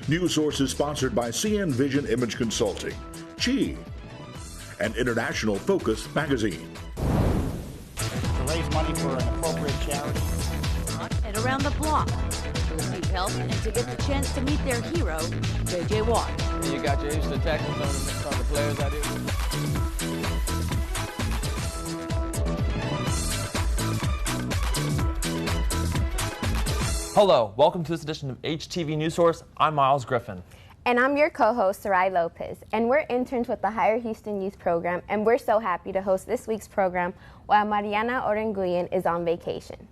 News Source is sponsored by CN Vision Image Consulting, Chi, and International Focus Magazine. To raise money for an appropriate charity. And around the block to receive help and to get the chance to meet their hero, J.J. Watt. And you got your Houston Texans on the players out here. Hello, welcome to this edition of HTV News Source. I'm Miles Griffin. And I'm your co-host, Sarai Lopez, and we're interns with the Higher Houston Youth Program, and we're so happy to host this week's program while Mariana Orenguyen is on vacation.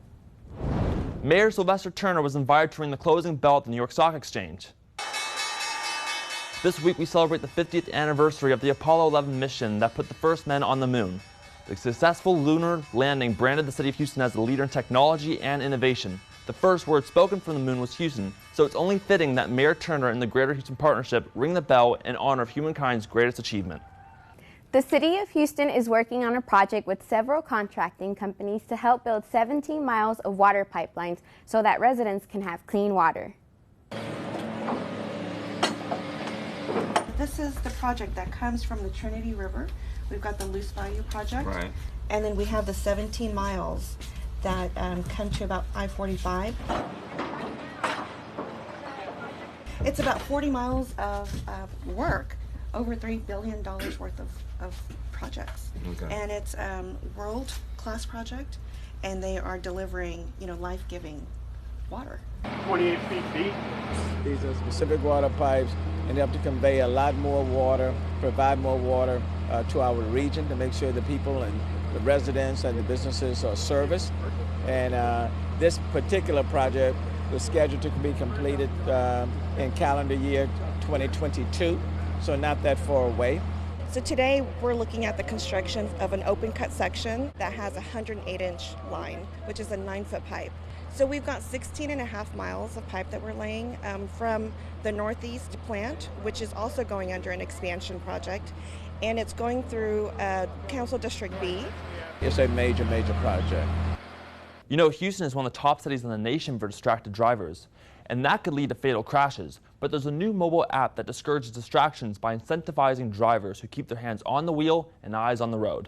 Mayor Sylvester Turner was invited to ring the closing bell at the New York Stock Exchange. This week we celebrate the 50th anniversary of the Apollo 11 mission that put the first men on the moon. The successful lunar landing branded the city of Houston as a leader in technology and innovation. The first word spoken from the moon was Houston, so it's only fitting that Mayor Turner and the Greater Houston Partnership ring the bell in honor of humankind's greatest achievement. The City of Houston is working on a project with several contracting companies to help build 17 miles of water pipelines so that residents can have clean water. This is the project that comes from the Trinity River. We've got the Loose Bayou project, right, and then we have the 17 miles that come to about I-45. It's about 40 miles of work, over $3 billion worth of projects. Okay. And it's a world-class project, and they are delivering, life-giving water. 28 feet deep. These are specific water pipes, and they have to convey a lot more water, provide more water to our region to make sure the people and the residents and the businesses are serviced. And this particular project was scheduled to be completed in calendar year 2022, so not that far away. So today we're looking at the construction of an open cut section that has a 108-inch line, which is a 9-foot pipe. So we've got 16.5 miles of pipe that we're laying from the northeast plant, which is also going under an expansion project, and it's going through Council District B. It's a major project. You know, Houston is one of the top cities in the nation for distracted drivers, and that could lead to fatal crashes. But there's a new mobile app that discourages distractions by incentivizing drivers who keep their hands on the wheel and eyes on the road.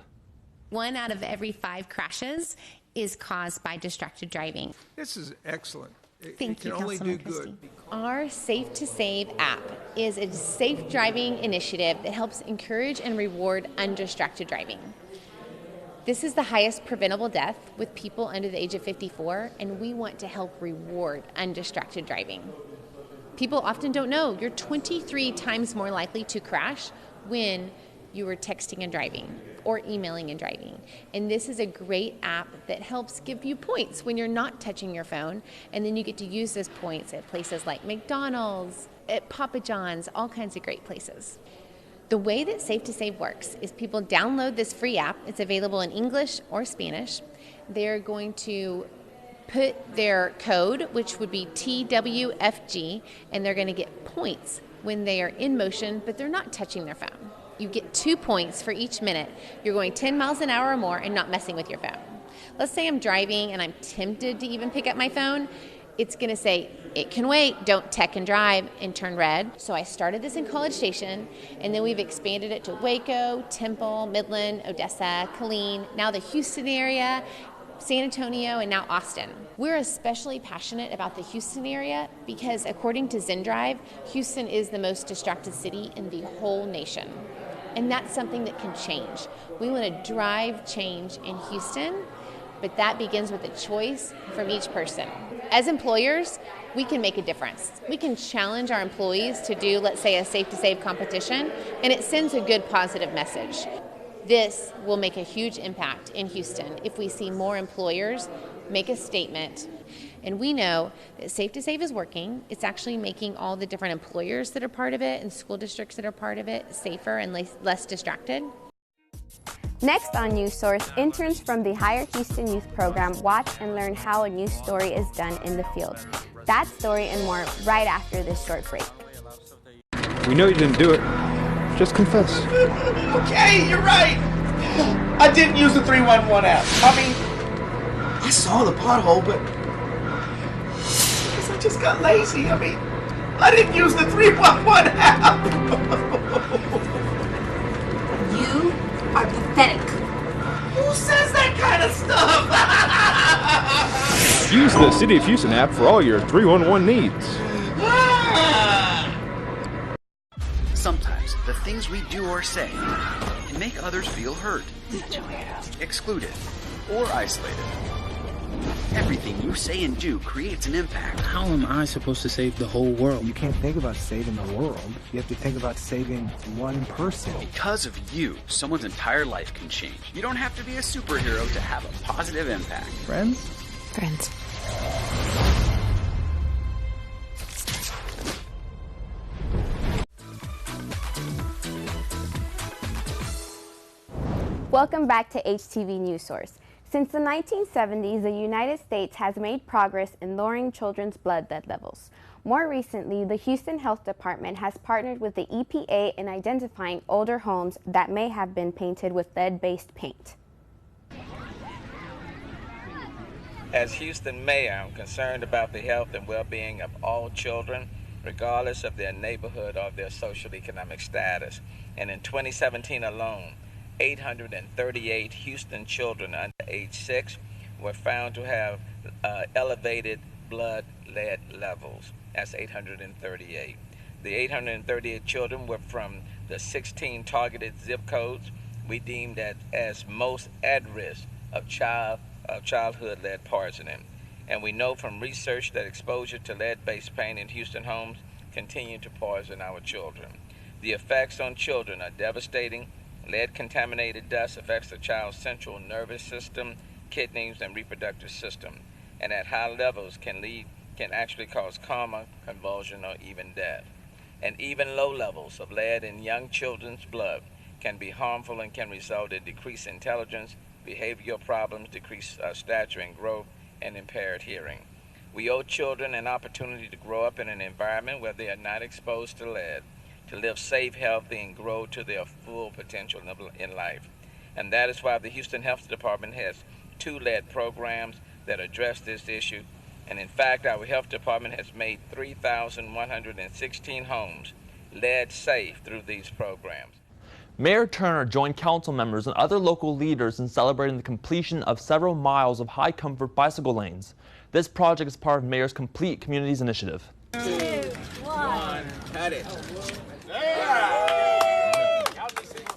1 out of every 5 crashes is caused by distracted driving. This is excellent. Thank you, can only do Councilman good. Christie. Our Safe to Save app is a safe driving initiative that helps encourage and reward undistracted driving. This is the highest preventable death with people under the age of 54, and we want to help reward undistracted driving. People often don't know you're 23 times more likely to crash when you are texting and driving or emailing and driving. And this is a great app that helps give you points when you're not touching your phone, and then you get to use those points at places like McDonald's, at Papa John's, all kinds of great places. The way that Safe to Save works is people download this free app. It's available in English or Spanish. They're going to put their code, which would be TWFG, and they're going to get points when they are in motion, but they're not touching their phone. You get 2 points for each minute you're going 10 miles an hour or more and not messing with your phone. Let's say I'm driving and I'm tempted to even pick up my phone. It's going to say, it can wait, don't tech and drive, and turn red. So I started this in College Station, and then we've expanded it to Waco, Temple, Midland, Odessa, Killeen, now the Houston area, San Antonio, and now Austin. We're especially passionate about the Houston area because according to ZenDrive, Houston is the most distracted city in the whole nation. And that's something that can change. We want to drive change in Houston, but that begins with a choice from each person. As employers, we can make a difference. We can challenge our employees to do, let's say, a Safe to Save competition, and it sends a good positive message. This will make a huge impact in Houston if we see more employers make a statement. And we know that Safe to Save is working. It's actually making all the different employers that are part of it and school districts that are part of it safer and less distracted. Next on News Source, interns from the Higher Houston Youth Program watch and learn how a news story is done in the field. That story and more right after this short break. We know you didn't do it. Just confess. Okay, you're right. I didn't use the 311 app. I mean, I saw the pothole, but I just got lazy. I mean, I didn't use the 311 app. You are pathetic. Who says that kind of stuff? Use the City of Houston app for all your 311 needs. Sometimes the things we do or say can make others feel hurt, excluded, or isolated. Everything you say and do creates an impact. How am I supposed to save the whole world? You can't think about saving the world. You have to think about saving one person. Because of you, someone's entire life can change. You don't have to be a superhero to have a positive impact. Friends? Friends. Welcome back to HTV News Source. Since the 1970s, the United States has made progress in lowering children's blood lead levels. More recently, the Houston Health Department has partnered with the EPA in identifying older homes that may have been painted with lead-based paint. As Houston mayor, I'm concerned about the health and well-being of all children, regardless of their neighborhood or their social economic status. And in 2017 alone, 838 Houston children under age 6 were found to have elevated blood lead levels. That's 838. The 838 children were from the 16 targeted zip codes we deemed as most at risk of childhood lead poisoning. And we know from research that exposure to lead-based paint in Houston homes continue to poison our children. The effects on children are devastating. Lead-contaminated dust affects the child's central nervous system, kidneys, and reproductive system, and at high levels can actually cause coma, convulsion, or even death. And even low levels of lead in young children's blood can be harmful and can result in decreased intelligence, behavioral problems, decreased stature and growth, and impaired hearing. We owe children an opportunity to grow up in an environment where they are not exposed to lead, to live safe, healthy, and grow to their full potential in life. And that is why the Houston Health Department has 2 lead programs that address this issue. And in fact, our health department has made 3,116 homes lead safe through these programs. Mayor Turner joined council members and other local leaders in celebrating the completion of several miles of high-comfort bicycle lanes. This project is part of Mayor's Complete Communities Initiative. 2, 1, cut it.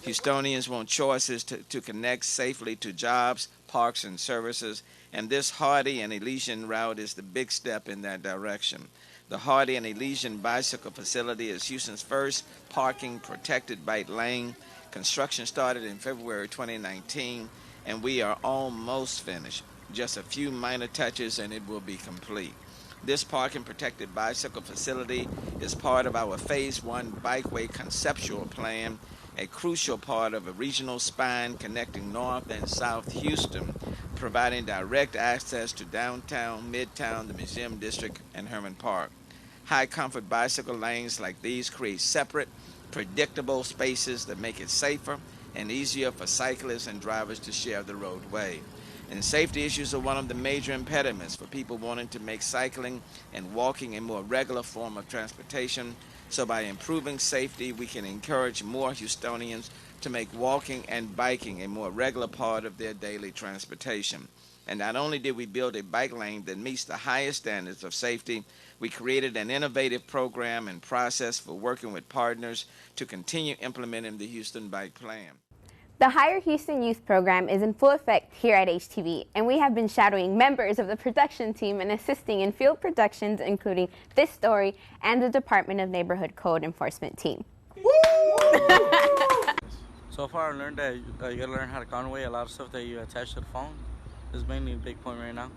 Houstonians want choices to connect safely to jobs, parks, and services, and this Hardy and Elysian route is the big step in that direction. The Hardy and Elysian bicycle facility is Houston's first parking protected bike lane. Construction started in February 2019, and we are almost finished. Just a few minor touches and it will be complete. This parking protected bicycle facility is part of our Phase 1 Bikeway conceptual plan, a crucial part of a regional spine connecting North and South Houston, providing direct access to downtown, midtown, the Museum District, and Herman Park. High comfort bicycle lanes like these create separate, predictable spaces that make it safer and easier for cyclists and drivers to share the roadway. And safety issues are one of the major impediments for people wanting to make cycling and walking a more regular form of transportation. So by improving safety, we can encourage more Houstonians to make walking and biking a more regular part of their daily transportation. And not only did we build a bike lane that meets the highest standards of safety, we created an innovative program and process for working with partners to continue implementing the Houston Bike Plan. The Hire Houston Youth Program is in full effect here at HTV, and we have been shadowing members of the production team and assisting in field productions, including this story and the Department of Neighborhood Code Enforcement team. So far I learned that you gotta learn how to conway a lot of stuff that you attach to the phone. Is mainly a big point right now.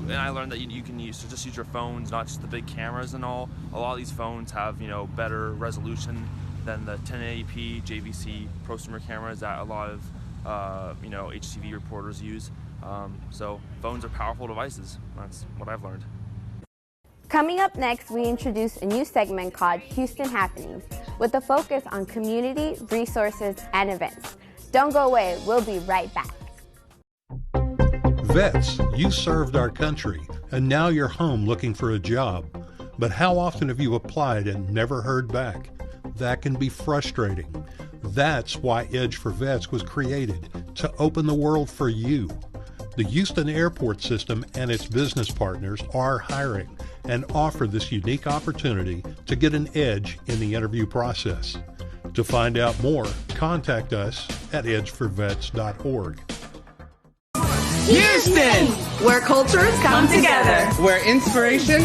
And I learned that you can use your phones, not just the big cameras and all. A lot of these phones have, better resolution than the 1080p JVC prosumer cameras that a lot of, HTV reporters use. So phones are powerful devices. That's what I've learned. Coming up next, we introduce a new segment called Houston Happenings, with a focus on community, resources, and events. Don't go away. We'll be right back. Vets, you served our country, and now you're home looking for a job. But how often have you applied and never heard back? That can be frustrating. That's why Edge for Vets was created, to open the world for you. The Houston Airport System and its business partners are hiring and offer this unique opportunity to get an edge in the interview process. To find out more, contact us at edgeforvets.org. Houston, where cultures come together, where inspiration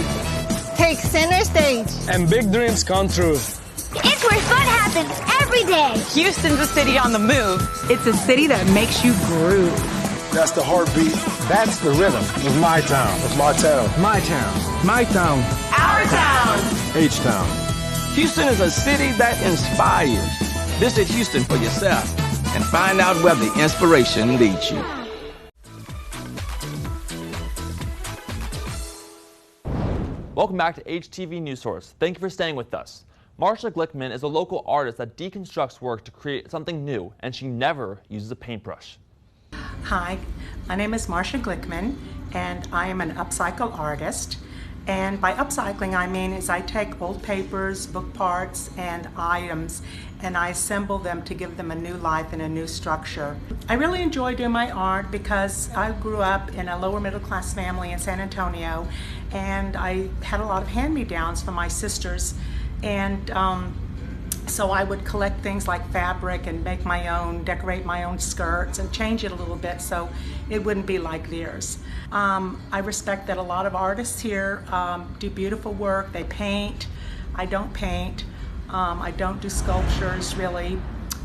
takes center stage, and big dreams come true. It's where fun happens every day. Houston's a city on the move. It's a city that makes you groove. That's the heartbeat. That's the rhythm of my town. Of my town. My town. My town. Our town. H-Town. Houston is a city that inspires. Visit Houston for yourself and find out where the inspiration leads you. Welcome back to HTV News Source. Thank you for staying with us. Marsha Glickman is a local artist that deconstructs work to create something new, and she never uses a paintbrush. Hi, my name is Marsha Glickman, and I am an upcycle artist. And by upcycling, I mean is I take old papers, book parts, and items, and I assemble them to give them a new life and a new structure. I really enjoy doing my art because I grew up in a lower middle class family in San Antonio, and I had a lot of hand-me-downs from my sisters, and so I would collect things like fabric and make my own, decorate my own skirts and change it a little bit so it wouldn't be like theirs. I respect that a lot of artists here do beautiful work. They paint. I don't paint. I don't do sculptures really.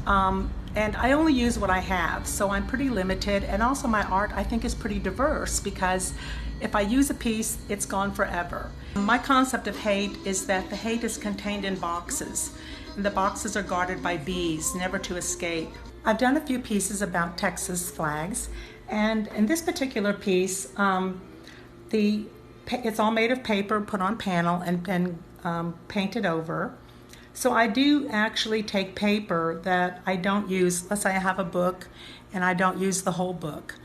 And I only use what I have, so I'm pretty limited. And also my art, I think, is pretty diverse because if I use a piece, it's gone forever. My concept of hate is that the hate is contained in boxes. And the boxes are guarded by bees, never to escape. I've done a few pieces about Texas flags, and in this particular piece, it's all made of paper, put on panel, and painted over. So I do actually take paper that I don't use. Let's say I have a book, and I don't use the whole book.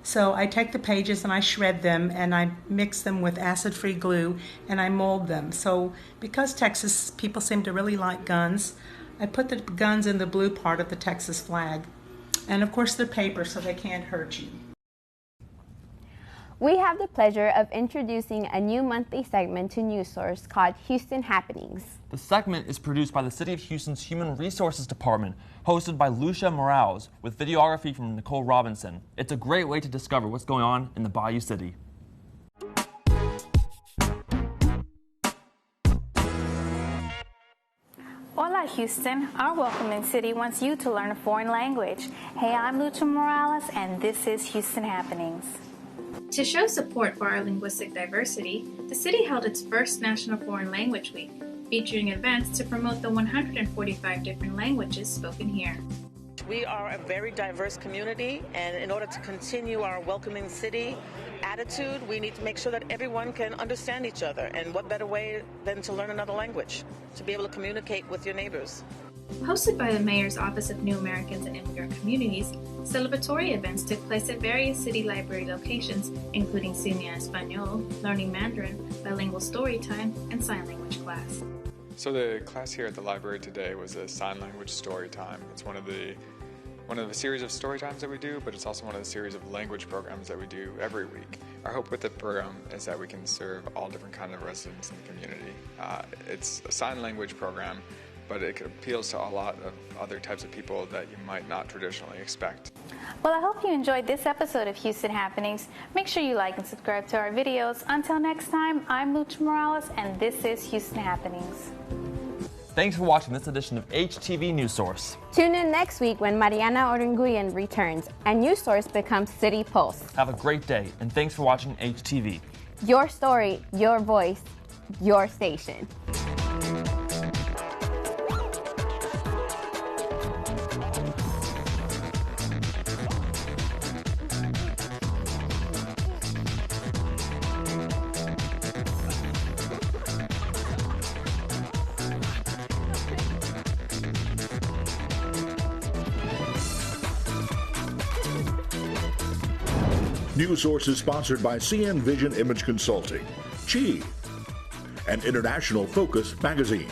So I take the pages and I shred them and I mix them with acid-free glue and I mold them. So because Texas people seem to really like guns, I put the guns in the blue part of the Texas flag. And of course they're paper so they can't hurt you. We have the pleasure of introducing a new monthly segment to News Source called Houston Happenings. The segment is produced by the City of Houston's Human Resources Department, hosted by Lucia Morales, with videography from Nicole Robinson. It's a great way to discover what's going on in the Bayou City. Hola, Houston. Our welcoming city wants you to learn a foreign language. Hey, I'm Lucia Morales, and this is Houston Happenings. To show support for our linguistic diversity, the city held its first National Foreign Language Week, featuring events to promote the 145 different languages spoken here. We are a very diverse community, and in order to continue our welcoming city attitude, we need to make sure that everyone can understand each other. And what better way than to learn another language, to be able to communicate with your neighbors. Hosted by the Mayor's Office of New Americans and Immigrant Communities, celebratory events took place at various city library locations, including Cine Espanol, Learning Mandarin, Bilingual Storytime, and Sign Language class. So the class here at the library today was a sign language story time. It's one of the series of story times that we do, but it's also one of the series of language programs that we do every week. Our hope with the program is that we can serve all different kinds of residents in the community. It's a sign language program, but it appeals to a lot of other types of people that you might not traditionally expect. Well, I hope you enjoyed this episode of Houston Happenings. Make sure you like and subscribe to our videos. Until next time, I'm Lucia Morales, and this is Houston Happenings. Thanks for watching this edition of HTV News Source. Tune in next week when Mariana Orenguyen returns and News Source becomes City Pulse. Have a great day, and thanks for watching HTV. Your story, your voice, your station. News Source is sponsored by CN Vision Image Consulting, Chi, an international focus magazine.